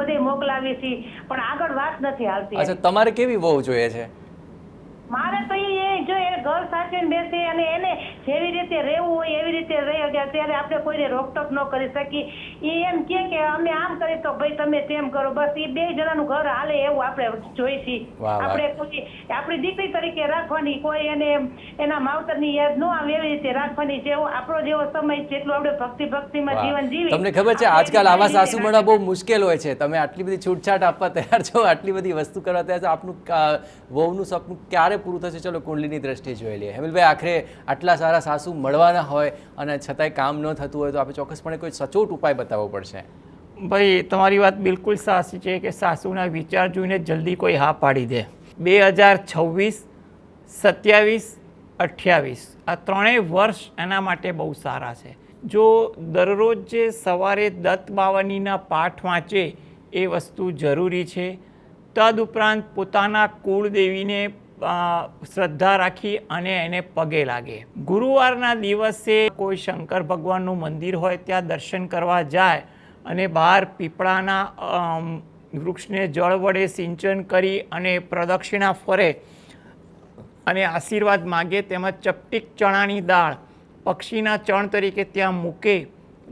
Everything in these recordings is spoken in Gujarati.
બધે મોકલાવી છીએ પણ આગળ વાત નથી હાલતી। અચ્છા, તમારે કેવી વહુ જોઈએ છે? મારે તો એ જો એ ઘર સાચવીને બેસે અને એને જેવી રીતે રહેવું હોય એવી રીતે રહે, ત્યારે આપણે કોઈને રોકટોક ન કરી શકીએ। એ એમ કે અમે આમ કરીએ તો ભાઈ તમે તેમ કરો, બસ એ બે જણાનું ઘર હાલે એવું આપણે જોઈશી। આપણે કોઈ આપણી દીકરી તરીકે રાખવાની, કોઈ એને એના માવતરની યાદ ન આવે એવી રીતે રાખવાની। જેવો આપણો જેવો સમય જેટલું આપણે ભક્તિમાં જીવન જીવી। તમને ખબર છે આજકાલ આવા સાસુ મળવા બહુ મુશ્કેલ હોય છે। તમે આટલી બધી છૂટછાટ આપવા તૈયાર છો, આટલી બધી વસ્તુ કરવા તૈયાર છો, આપનું વહુનું સપનું ક્યારે પૂરું થશે? ચલો કુંડલીની દ્રષ્ટિએ જોઈ લઈએ। હેમલભાઈ, આખરે આટલા સારા સાસુ મળવાના હોય અને છતાંય કામ ન થતું હોય તો આપણે ચોક્કસપણે કોઈ સચોટ ઉપાય બતાવવો પડશે। ભાઈ, તમારી વાત બિલકુલ સાચી છે કે સાસુના વિચાર જોઈને જલ્દી કોઈ હા પાડી દે। 2026, 27, 28 આ ત્રણેય વર્ષ એના માટે બહુ સારા છે। જો દરરોજ જે સવારે દત્ત બાવનીના પાઠ વાંચે એ વસ્તુ જરૂરી છે। તદુપરાંત પોતાના કુળદેવીને શ્રદ્ધા રાખી અને એને પગે લાગે। ગુરુવારના દિવસે કોઈ શંકર ભગવાનનું મંદિર હોય ત્યાં દર્શન કરવા જાય અને બહાર પીપળાના વૃક્ષને જળ વડે સિંચન કરી અને પ્રદક્ષિણા ફરે અને આશીર્વાદ માગે। તેમજ ચપટીક ચણાની દાળ પક્ષીના ચણ તરીકે ત્યાં મૂકે,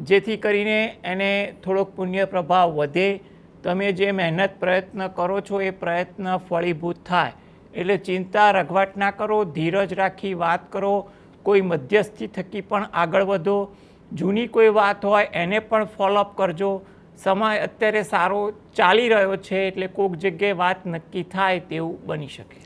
જેથી કરીને એને થોડોક પુણ્ય પ્રભાવ વધે। તમે જે મહેનત પ્રયત્ન કરો છો એ પ્રયત્ન ફળીભૂત થાય। એટલે ચિંતા રઘવાટ ના કરો, ધીરજ રાખી વાત કરો, કોઈ મધ્યસ્થી થકી પણ આગળ વધો। જૂની કોઈ વાત હોય એને પણ ફોલોઅપ કરજો। સમય અત્યારે સારો ચાલી રહ્યો છે એટલે કોઈક જગ્યાએ વાત નક્કી થાય તેવું બની શકે।